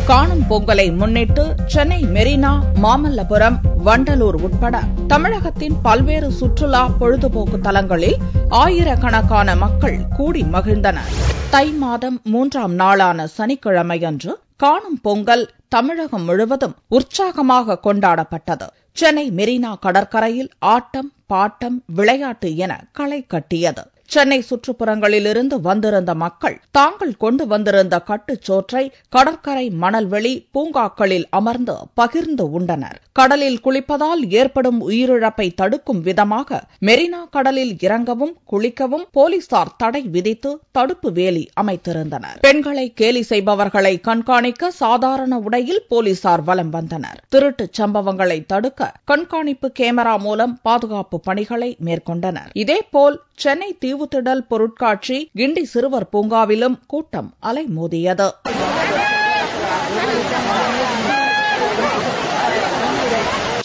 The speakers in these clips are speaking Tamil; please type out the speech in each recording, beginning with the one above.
காணும் பொங்கலை முன்னிட்டு சென்னை மெரினா, மாமல்லபுரம், வண்டலூர் உட்பட தமிழகத்தின் பல்வேறு சுற்றுலா பொழுதுபோக்கு தலங்களில் ஆயிரக்கணக்கான மக்கள் கூடி மகிழ்ந்தனர். தை மாதம் 3ஆம் நாளான சனிக்கிழமையன்று காணும் பொங்கல் தமிழகம் முழுவதும் உற்சாகமாக கொண்டாடப்பட்டது. சென்னை மெரினா கடற்கரையில் ஆட்டம், பாட்டம், விளையாட்டு என களை கட்டியது. சென்னை சுற்றுப்புறங்களிலிருந்து வந்திருந்த மக்கள் தாங்கள் கொண்டு வந்திருந்த கட்டுச்சோற்றை கடற்கரை மணல்வெளி பூங்காக்களில் அமர்ந்து பகிர்ந்து உண்டனர். கடலில் குளிப்பதால் ஏற்படும் உயிரிழப்பை தடுக்கும் விதமாக மெரினா கடலில் இறங்கவும் குளிக்கவும் போலீசார் தடை விதித்து தடுப்பு வேலி அமைத்திருந்தனர். பெண்களை கேலி செய்பவர்களை கண்காணிக்க சாதாரண உடையில் போலீசார் வலம் வந்தனர். திருட்டுச் சம்பவங்களை தடுக்க கண்காணிப்பு கேமரா மூலம் பாதுகாப்பு பணிகளை மேற்கொண்டனர். இதேபோல் சென்னை தீவுத்திடல் பொருட்காட்சி, கிண்டி சிறுவர் பூங்காவிலும் கூட்டம் அலைமோதியது.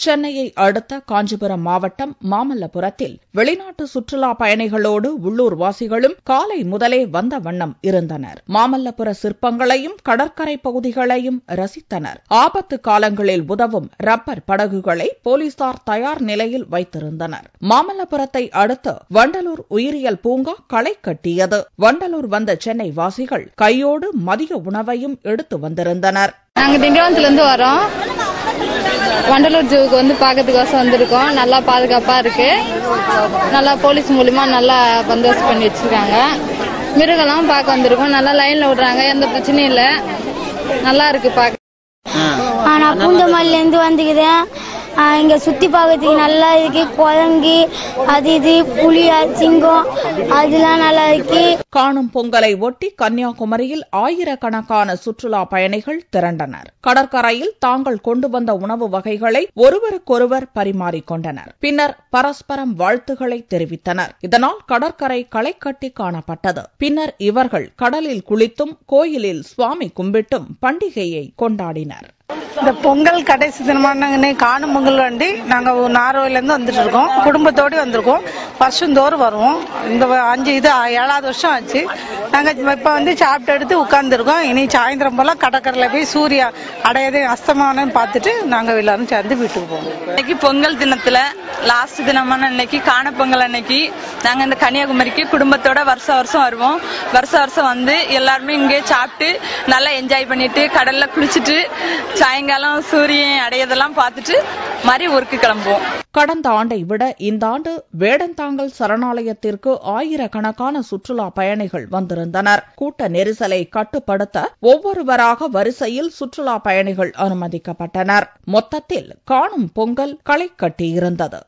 சென்னையை அடுத்த காஞ்சிபுரம் மாவட்டம் மாமல்லபுரத்தில் வெளிநாட்டு சுற்றுலா பயணிகளோடு உள்ளூர் வாசிகளும் காலை முதலே வந்த வண்ணம் இருந்தனர். மாமல்லபுர சிற்பங்களையும் கடற்கரை பகுதிகளையும் ரசித்தனர். ஆபத்து காலங்களில் உதவும் ரப்பர் படகுகளை போலீசார் தயார் நிலையில் வைத்திருந்தனர். மாமல்லபுரத்தை அடுத்து வண்டலூர் உயிரியல் பூங்கா களை கட்டியது. வண்டலூர் வந்த சென்னை வாசிகள் கையோடு மதிய உணவையும் எடுத்து வந்திருந்தனர். நாங்க திண்டிவனத்திலிருந்து வரோம். வண்டலூர் ஜூக்கு பாக்கிறதுக்கோசம் வந்திருக்கோம். நல்லா பாதுகாப்பா இருக்கு. நல்லா போலீஸ் மூலியமா நல்லா பந்தோபஸ்து பண்ணி வச்சிருக்காங்க. மிருகெல்லாம் பார்க்க வந்திருக்கோம். நல்லா லைன்ல விடுறாங்க. எந்த பிரச்சனையும் இல்ல. நல்லா இருக்கு பாக்க. நான் பூந்தமல்லில இருந்து வந்துக்கிறேன். இங்க சுத்தி பார்க்கறதுக்கு நல்லா இருக்கு. குரங்கு, அது இது, புலி, சிங்கம், அதெல்லாம் நல்லா இருக்கு. காணும் பொங்கலை ஒட்டி கன்னியாகுமரியில் ஆயிரக்கணக்கான சுற்றுலா பயணிகள் திரண்டனர். கடற்கரையில் தாங்கள் கொண்டு வந்த உணவு வகைகளை ஒருவருக்கொருவர் பரிமாறிக்கொண்டனர். பின்னர் பரஸ்பரம் வாழ்த்துக்களை தெரிவித்தனர். இதனால் கடற்கரை களை கட்டி காணப்பட்டது. பின்னர் இவர்கள் கடலில் குளித்தும் கோயிலில் சுவாமி கும்பிட்டும் பண்டிகையை கொண்டாடினர். இந்த பொங்கல் கடைசி தினமான காணும் பொங்கல் வண்டி நாங்க நார்வேல இருந்து வந்துட்டு இருக்கோம். குடும்பத்தோடு வந்திருக்கோம். வருஷந்தோறும் வருவோம். இந்த 7வது வருஷம் ஆச்சு. நாங்க இப்ப சாப்பிட்டு எடுத்து உட்கார்ந்துருக்கோம். இனி சாயந்தரம் போல கடற்கரையில போய் சூரிய அடையதை அஸ்தமானம் பார்த்துட்டு நாங்க எல்லாரும் சேர்ந்து வீட்டுக்கு போவோம். இன்னைக்கு பொங்கல் தினத்துல லாஸ்ட் தினமான இன்னைக்கு காண பொங்கல் அன்னைக்கு நாங்க இந்த கன்னியாகுமரிக்கு குடும்பத்தோட வருஷம் வருவோம். வருஷம் வந்து எல்லாருமே இங்கே சாப்பிட்டு நல்லா என்ஜாய் பண்ணிட்டு கடல்ல குளிச்சுட்டு சாயங்காலம் சூரியன் அடையதெல்லாம் பார்த்துட்டு மாதிரி ஊருக்கு கிளம்புவோம். கடந்த ஆண்டை விட இந்த ஆண்டு வேடந்தாங்கல் சரணாலயத்திற்கு ஆயிரக்கணக்கான சுற்றுலா பயணிகள் வந்திருந்தனர். கூட்ட நெரிசலை கட்டுப்படுத்த ஒவ்வொருவராக வரிசையில் சுற்றுலா பயணிகள் அனுமதிக்கப்பட்டனர். மொத்தத்தில் காணும் பொங்கல் களை கட்டியிருந்தது.